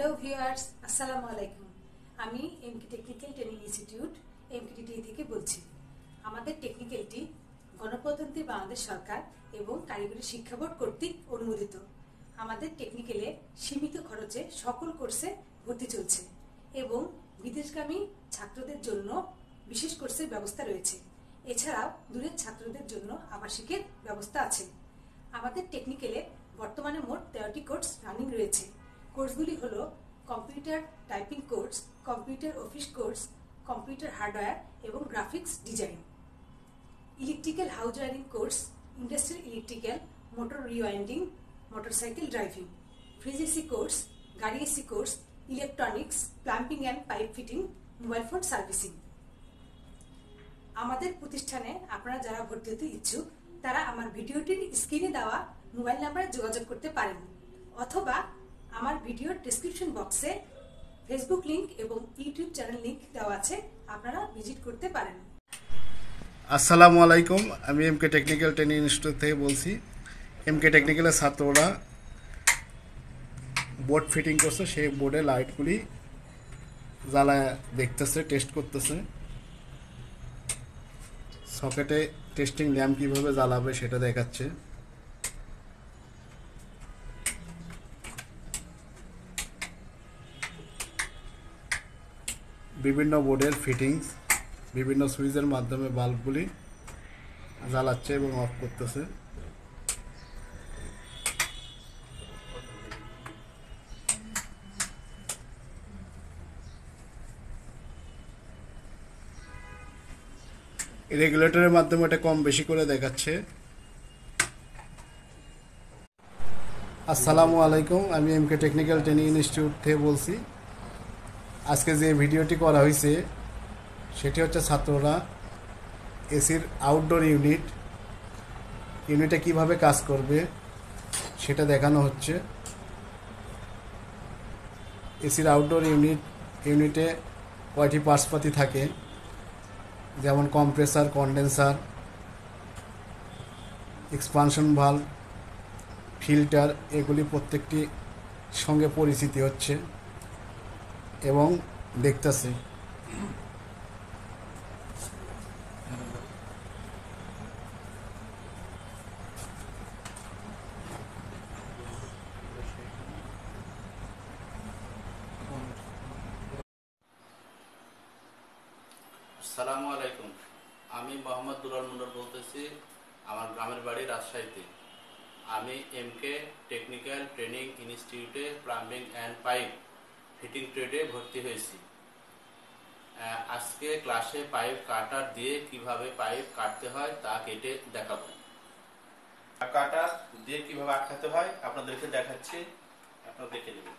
Hello viewers, আসসালামু আলাইকুম। আমি এমকে টেকনিক্যাল ট্রেনিং ইনস্টিটিউট এমকেটিটি থেকে বলছি। আমাদের টেকনিক্যালটি গণপ্রজাতন্ত্রী বাংলাদেশ সরকার এবং কারিগরি শিক্ষা বোর্ড কর্তৃক অনুমোদিত। আমাদের টেকনিক্যালে সীমিত খরচে সকল কোর্সে ভর্তি চলছে এবং বিদেশগামী ছাত্রদের জন্য বিশেষ কোর্সের ব্যবস্থা রয়েছে। এছাড়াও দূরের ছাত্রদের জন্য আবাসিকের ব্যবস্থা আছে। আমাদের টেকনিক্যালে বর্তমানে মোট 13টি কোর্স রানিং রয়েছে। কোর্সগুলি হলো computer typing course, computer office course, computer hardware এবং graphics design, electrical house wiring course, industrial electrical, motor rewinding, motorcycle driving, fridge AC course, গাড়ি AC course, electronics, plumbing and pipe fitting, mobile phone servicing. আমাদের প্রতিষ্ঠানে আপনারা যারা ভর্তি হতে ইচ্ছুক তারা আমার ভিডিওটির স্ক্রিনে দেওয়া মোবাইল নাম্বারে যোগাযোগ করতে পারেন অথবা আমার ভিডিওর ডেসক্রিপশন বক্সে ফেসবুক লিংক এবং ইউটিউব চ্যানেল লিংক দেওয়া আছে, আপনারা ভিজিট করতে পারেন। আসসালামু আলাইকুম, আমি এমকে টেকনিক্যাল ট্রেনিং ইনস্টিটিউট থেকে বলছি। এমকে টেকনিক্যালের ছাত্ররা বোর্ড ফিটিং করছে, সেই বোর্ডে লাইটগুলি জ্বালায় দেখতেছে, টেস্ট করতেছে। সকেটে টেস্টিং ল্যাম্প কীভাবে জ্বালাবে সেটা দেখাচ্ছে। বিভিন্ন বোর্ডের ফিটিংস বিভিন্ন সুইচের মাধ্যমে বাল্বগুলি জ্বালাচ্ছে এবং অফ করতেছে। রেগুলেটরের মাধ্যমে এটা কম বেশি করে দেখাচ্ছে। আসসালামু আলাইকুম, আমি এমকে টেকনিক্যাল ট্রেনিং ইনস্টিটিউট থেকে বলছি। আজকে যে ভিডিওটি করা হয়েছে সেটি হচ্ছে ছাত্ররা এসির আউটডোর ইউনিটে কিভাবে কাজ করবে সেটা দেখানো হচ্ছে। এসির আউটডোর ইউনিটে কয়টি পার্টসপাতি থাকে, যেমন compressor, condenser, expansion valve, filter, এগুলি প্রত্যেকটি সঙ্গে পরিচিতি হচ্ছে এবং দেখতেছে। আসসালামু আলাইকুম, আমি মোহাম্মদ দুলাল মুন্ডর বলতেছি। আমার গ্রামের বাড়ি রাজশাহীতে। আমি এমকে টেকনিক্যাল ট্রেনিং ইনস্টিটিউটে প্লাম্বিং অ্যান্ড পাইপ ফিটিং ট্রেডে ভর্তি হয়েছি। আজকে ক্লাসে পাইপ কাটার দিয়ে কিভাবে পাইপ কাটতে হয় তা কেটে দেখাবো। কাটার দিয়ে কিভাবে আটকাতে হয় আপনাদেরকে দেখাচ্ছি, আপনারা দেখে নেবেন।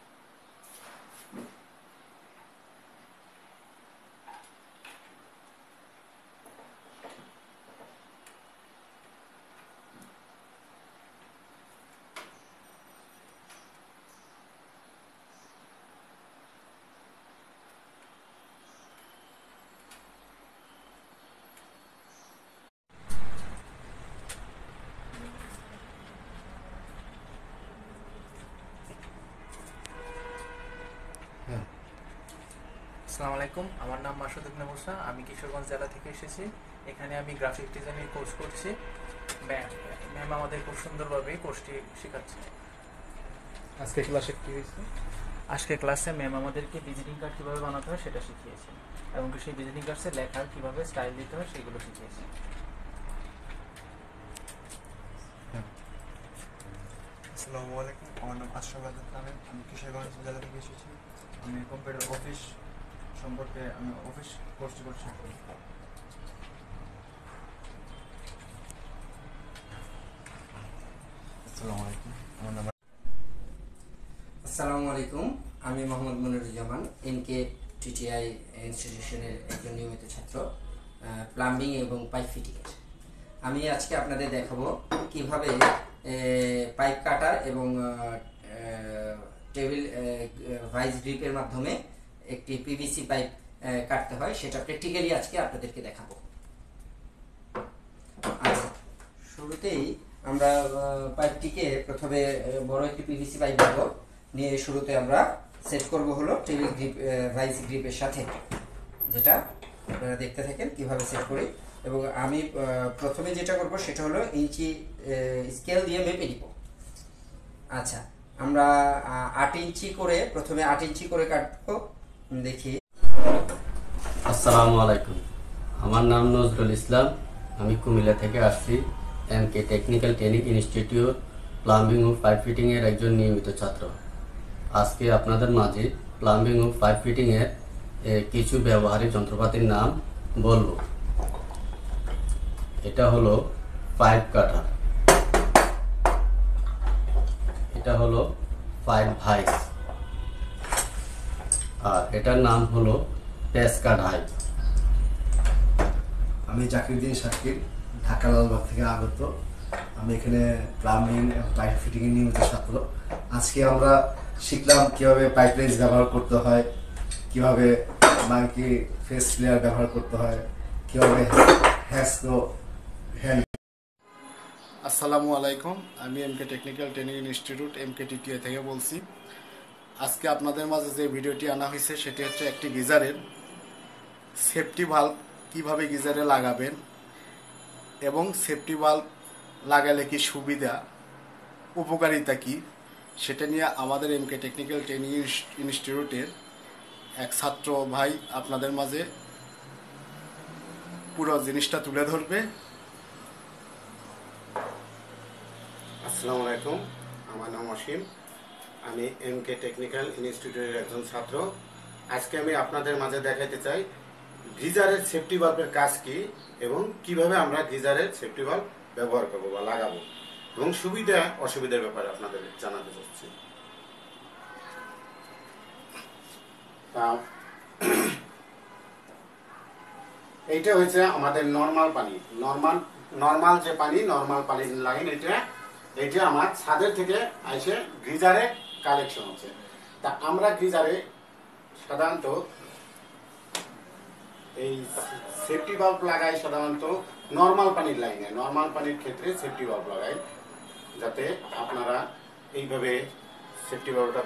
আসসালামু আলাইকুম, আমার নাম মাসুদ ইবনে মুসা। আমি কিশোরগঞ্জ জেলা থেকে এসেছি। এখানে আমি গ্রাফিক ডিজাইনের কোর্স করছি। ম্যাম আমাদের খুব সুন্দরভাবে কোর্সটি শেখাচ্ছে। আজকে ক্লাসে কি হয়েছে? আজকে ক্লাসে ম্যাম আমাদেরকে ভিজিটিং কার্ড কীভাবে বানাতে হয় সেটা শিখিয়েছে এবং সেই ভিজিটিং কার্ডে লেখার কীভাবে স্টাইল দিতে হয় সেগুলো শিখিয়েছে। আসসালামু আলাইকুম, আমার নাম আশরাফ আহমেদ। আমি কিশোরগঞ্জ জেলা থেকে এসেছি। আমি কম্পিউটার অফিস সম্পর্কে অফিস কোর্স করছি। আসসালামু আলাইকুম, আমি মোহাম্মদ মনিরুজ্জামান, এমকে টিটিআই ইনস্টিটিউশনের একজন নিয়মিত ছাত্র, প্লাম্বিং এবং পাইপ ফিটিংয়ের। আমি আজকে আপনাদের দেখাবো কিভাবে পাইপ কাটার এবং টেবিল ভাইস গ্রিপের মাধ্যমে একটি পিভিসি পাইপ কাটতে হয়, সেটা প্র্যাকটিক্যালি আজকে আপনাদেরকে দেখাবো। আচ্ছা, শুরুতেই আমরা পাইপটিকে প্রথমে বড় একটি পিভিসি পাইপ নেব, নিয়ে শুরুতে আমরা সেট করব হলো টেবিল গ্রিপ ভাইস গ্রিপের সাথে, যেটা আপনারা দেখতে থাকেন কিভাবে সেট করি। এবং আমি প্রথমে যেটা করব সেটা হলো ইঞ্চি স্কেল দিয়ে মেপে নিব। আচ্ছা, আমরা 8 ইঞ্চি করে প্রথমে 8 ইঞ্চি করে কাটবো। দেখি। আসসালামু আলাইকুম, আমার নাম নজরুল ইসলাম, আমি কুমিল্লা থেকে আসছি। এমকে টেকনিক্যাল ট্রেনিং ইনস্টিটিউট প্লাম্বিং ও পাইপ ফিটিং এর একজন নিয়মিত ছাত্র। আজকে আপনাদের মাঝে প্লাম্বিং ও পাইপ ফিটিং এর কিছু ব্যবহারিক যন্ত্রপাতির নাম বলবো। এটা হলো পাইপ কাটার, এটা হলো পাইপ ভাইস, আর এটার নাম হলো পেস্কা ঢাই। আমি জাকিরউদ্দিন শাকির, ঢাকা লালবাগ থেকে আগত। আমি এখানে প্লাম্বিং এবং পাইপ ফিটিং এর নিয়মিত ছাত্র। আজকে আমরা শিখলাম কিভাবে পাইপ লেস ব্যবহার করতে হয়, কিভাবে মাইকি ফেস প্লেয়ার ব্যবহার করতে হয়, কিভাবে হ্যাসলো হ্যান্ড। আসসালামু আলাইকুম, আমি এমকে টেকনিক্যাল ট্রেনিং ইনস্টিটিউট MKTTI থেকে বলছি। আজকে আপনাদের মাঝে যে ভিডিওটি আনা হয়েছে সেটি হচ্ছে একটি গিজারের সেফটি ভাল্ব কিভাবে গিজারে লাগাবেন এবং সেফটি ভাল্ব লাগালে কি সুবিধা, উপকারিতা কি, সেটা নিয়ে আমাদের এমকে টেকনিক্যাল ট্রেনিং ইনস্টিটিউটের এক ছাত্র ভাই আপনাদের মাঝে পুরো জিনিসটা তুলে ধরবে। আসসালামু আলাইকুম, আমার নাম অসীম, আমি এমকে টেকনিক্যাল ইনস্টিটিউটের একজন ছাত্র। আজকে আমি আপনাদের মাঝে দেখাতে চাই গিজারের সেফটি ভাল্বের কাজ কি এবং কিভাবে আমরা গিজারের সেফটি ভাল্ব ব্যবহার করব বা লাগাবো এবং সুবিধা অসুবিধার ব্যাপারে আপনাদের জানাতে চাচ্ছি। এইটা হচ্ছে আমাদের নর্মাল পানি, নর্মাল যে পানি, নর্মাল পানির লাইন। এটা আমার ছাদের থেকে এসে গিজারে কালেকশন হচ্ছে। তা আমরা গিজারে সাধারণত এই সেফটি ভাল্ব লাগাই, সাধারণত নর্মাল পানির লাইনে, নর্মাল পানির ক্ষেত্রে সেফটি ভাল্ব লাগাই, যাতে আপনারা এইভাবে সেফটি ভাল্বটা